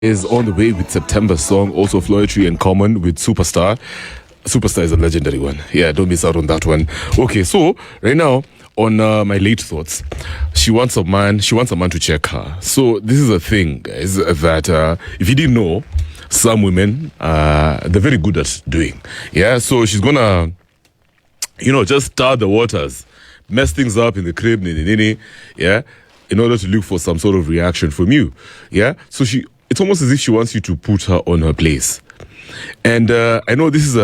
is on the way with September's song, also Floetry in common with Superstar. Superstar is a legendary one. Yeah, don't miss out on that one. Okay, so right now on my late thoughts, she wants a man to check her. So this is a thing, guys, that if you didn't know, some women they're very good at doing. Yeah, so she's gonna, just stir the waters, mess things up in the crib, yeah, in order to look for some sort of reaction from you. Yeah, so it's almost as if she wants you to put her on her place. And I know this is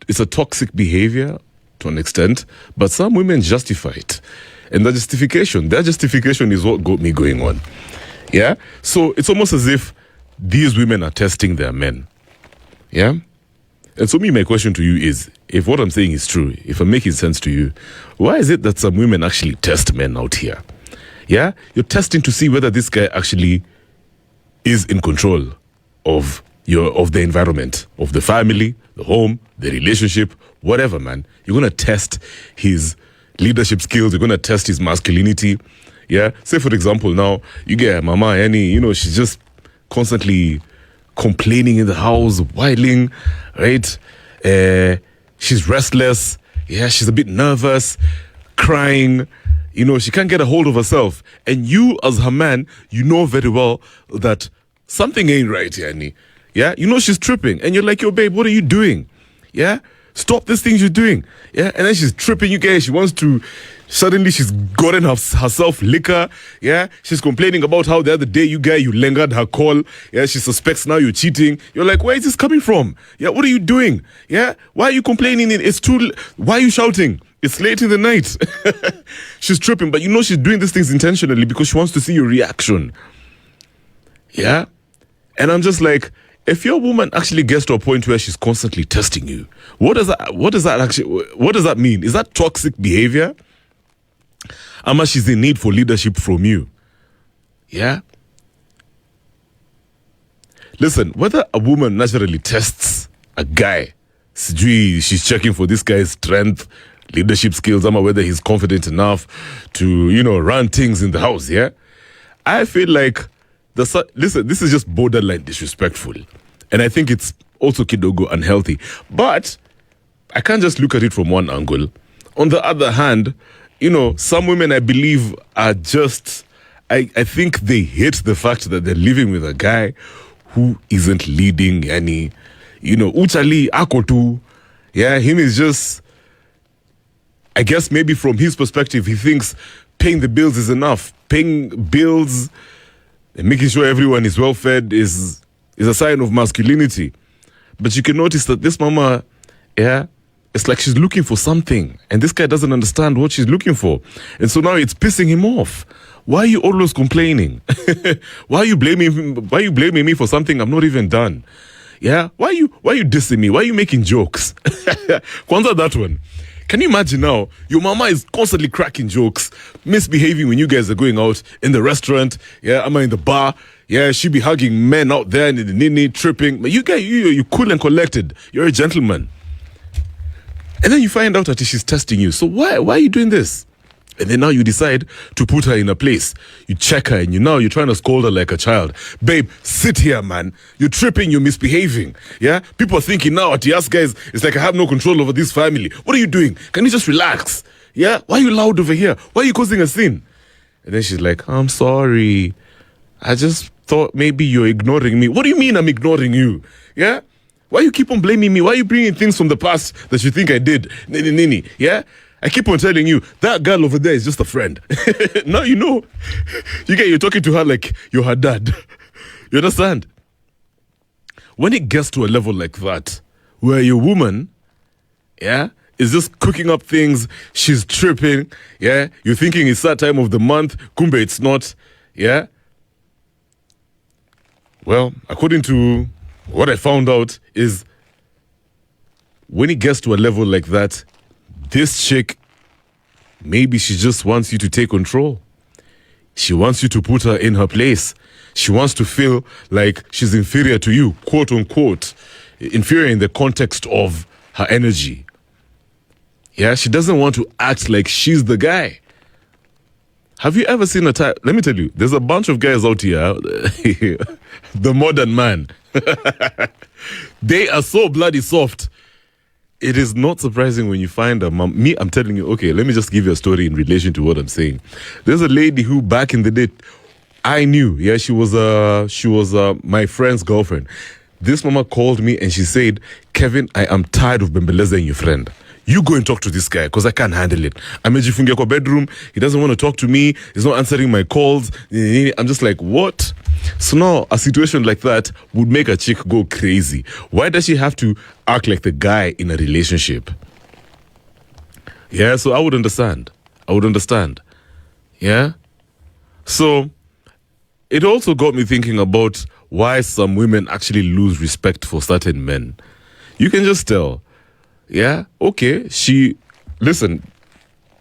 it's a toxic behavior to an extent, but some women justify it. And their justification is what got me going on. Yeah? So it's almost as if these women are testing their men. Yeah? And so my question to you is, if what I'm saying is true, if I'm making sense to you, why is it that some women actually test men out here? Yeah? You're testing to see whether this guy actually is in control of the environment, of the family, the home, the relationship, whatever, man. You're going to test his leadership skills. You're going to test his masculinity. Yeah. Say, for example, now you get Mama Annie, she's just constantly complaining in the house, whining, right? She's restless. Yeah. She's a bit nervous, crying. She can't get a hold of herself. And you, as her man, you know very well that something ain't right, Yanni. Yeah? She's tripping. And you're like, yo, babe, what are you doing? Yeah? Stop this thing you're doing. Yeah? And then she's tripping you guys. Suddenly she's gotten herself liquor. Yeah? She's complaining about how the other day you lingered her call. Yeah? She suspects now you're cheating. You're like, where is this coming from? Yeah? What are you doing? Yeah? Why are you complaining? Why are you shouting? It's late in the night. She's tripping, but she's doing these things intentionally because she wants to see your reaction. Yeah? And I'm just like, if your woman actually gets to a point where she's constantly testing you, what does that mean? Is that toxic behavior? Ama she's in need for leadership from you. Yeah? Listen, whether a woman naturally tests a guy, she's checking for this guy's strength, leadership skills, whether he's confident enough to, run things in the house, yeah? I feel like, listen, this is just borderline disrespectful. And I think it's also kidogo unhealthy. But I can't just look at it from one angle. On the other hand, some women, I believe, are just, I think they hate the fact that they're living with a guy who isn't leading any, uchali akotu. Yeah, him is just, I guess maybe from his perspective, he thinks paying the bills is enough. Paying bills and making sure everyone is well fed is a sign of masculinity. But you can notice that this mama, yeah, it's like she's looking for something. And this guy doesn't understand what she's looking for. And so now it's pissing him off. Why are you always complaining? Why are you blaming me for something I'm not even done? Yeah? Why are you dissing me? Why are you making jokes? Kwanza that one. Can you imagine now, your mama is constantly cracking jokes, misbehaving when you guys are going out in the restaurant, yeah, in the bar, yeah, she be hugging men out there in the nini, tripping, but you guys, you're cool and collected, you're a gentleman. And then you find out that she's testing you, so why are you doing this? And then now you decide to put her in a place. You check her and you're trying to scold her like a child. Babe, sit here, man. You're tripping, you're misbehaving. Yeah? People are thinking now at us guys, it's like I have no control over this family. What are you doing? Can you just relax? Yeah? Why are you loud over here? Why are you causing a scene? And then she's like, I'm sorry. I just thought maybe you're ignoring me. What do you mean I'm ignoring you? Yeah? Why you keep on blaming me? Why are you bringing things from the past that you think I did? Nini. Yeah? I keep on telling you, that girl over there is just a friend. Now you're talking to her like you're her dad. You understand? When it gets to a level like that, where your woman, yeah, is just cooking up things, she's tripping, yeah, you're thinking it's that time of the month, kumbe it's not, yeah. Well, according to what I found out is, when it gets to a level like that, this chick, maybe she just wants you to take control. She wants you to put her in her place. She wants to feel like she's inferior to you, quote unquote. Inferior in the context of her energy. Yeah, she doesn't want to act like she's the guy. Have you ever seen a type? Let me tell you, there's a bunch of guys out here, the modern man. They are so bloody soft. It is not surprising when you find a mom. Me, I'm telling you, okay, let me just give you a story in relation to what I'm saying. There's a lady who back in the day, I knew, yeah, she was my friend's girlfriend. This mama called me and she said, Kevin, I am tired of bembelezing your friend. You go and talk to this guy because I can't handle it. Amejifungia kwa bedroom. He doesn't want to talk to me. He's not answering my calls. I'm just like, what? So now a situation like that would make a chick go crazy. Why does she have to act like the guy in a relationship? Yeah, so I would understand. Yeah? So it also got me thinking about why some women actually lose respect for certain men. You can just tell. Yeah, okay, she's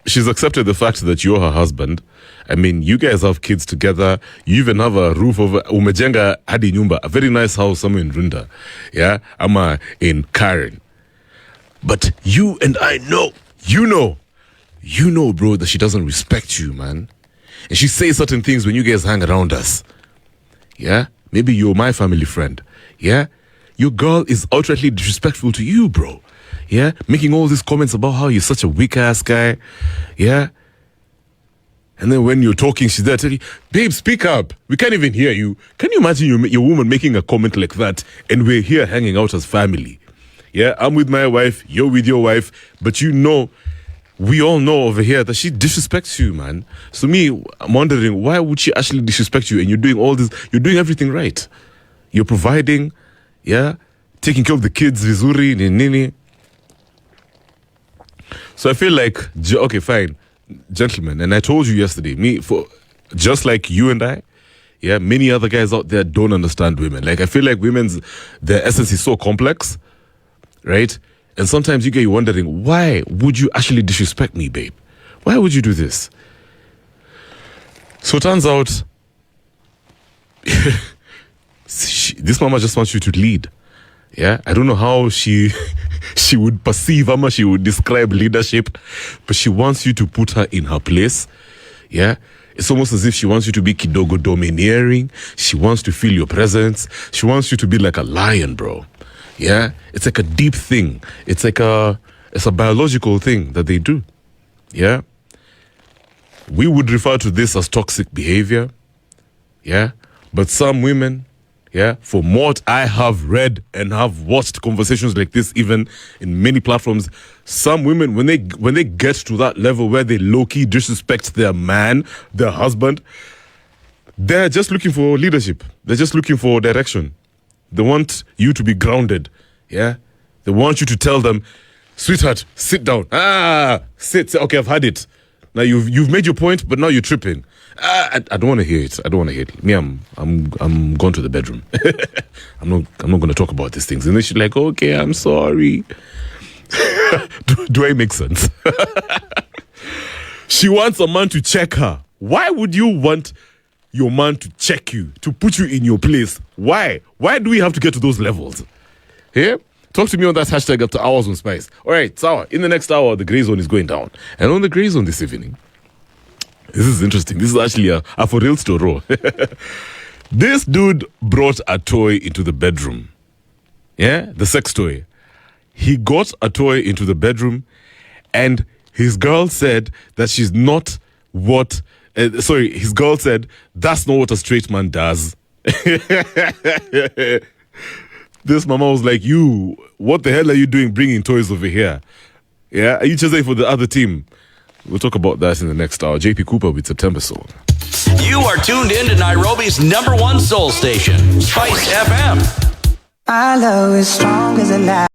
accepted the fact that you're her husband. I mean, you guys have kids together. You even have a roof over umejenga hadi nyumba, a very nice house somewhere in Runda. Yeah, ama in Karen. But you and I know, you know, bro, that she doesn't respect you, man. And she says certain things when you guys hang around us. Yeah, maybe you're my family friend. Yeah, your girl is outrightly disrespectful to you, bro. Yeah, making all these comments about how you're such a weak-ass guy. Yeah. And then when you're talking, she's there telling you, babe, speak up. We can't even hear you. Can you imagine your woman making a comment like that and we're here hanging out as family? Yeah, I'm with my wife, you're with your wife, but you know, we all know over here that she disrespects you, man. So me, I'm wondering, why would she actually disrespect you and you're doing all this, you're doing everything right. You're providing, yeah, taking care of the kids, vizuri, nini. So I feel like, okay, fine, gentlemen, and I told you yesterday, just like you and I, yeah, many other guys out there don't understand women. Like, I feel like their essence is so complex, right? And sometimes you get wondering, why would you actually disrespect me, babe? Why would you do this? So it turns out, this mama just wants you to lead. Yeah, I don't know how she would perceive, how much she would describe leadership, but she wants you to put her in her place. Yeah, it's almost as if she wants you to be kidogo domineering. She wants to feel your presence. She wants you to be like a lion, bro. Yeah, it's like a deep thing. It's a biological thing that they do. Yeah, we would refer to this as toxic behavior. Yeah, but some women, yeah, from what I have read and have watched conversations like this, even in many platforms, some women, when they get to that level where they low-key disrespect their man, their husband, they're just looking for leadership. They're just looking for direction. They want you to be grounded, yeah? They want you to tell them, sweetheart, sit down. Sit. Okay, I've had it. Now you've made your point, but now you're tripping. I don't want to hear it. Me, I'm going to the bedroom. I'm not going to talk about these things. And then she's like, okay, I'm sorry. Do I make sense? She wants a man to check her. Why would you want your man to check you, to put you in your place? Why? Why do we have to get to those levels? Yeah? Talk to me on that hashtag after hours on Spice. All right, Sawa. In the next hour, the grey zone is going down. And on the grey zone this evening, this is interesting. This is actually a for real story. This dude brought a toy into the bedroom. Yeah? The sex toy. He got a toy into the bedroom and his girl said that she's not what... his girl said, that's not what a straight man does. This mama was like, you, what the hell are you doing bringing toys over here? Yeah? Are you chasing for the other team? We'll talk about that in the next hour. JP Cooper with September Song. You are tuned in to Nairobi's #1 soul station, Spice FM. My love is strong as a light.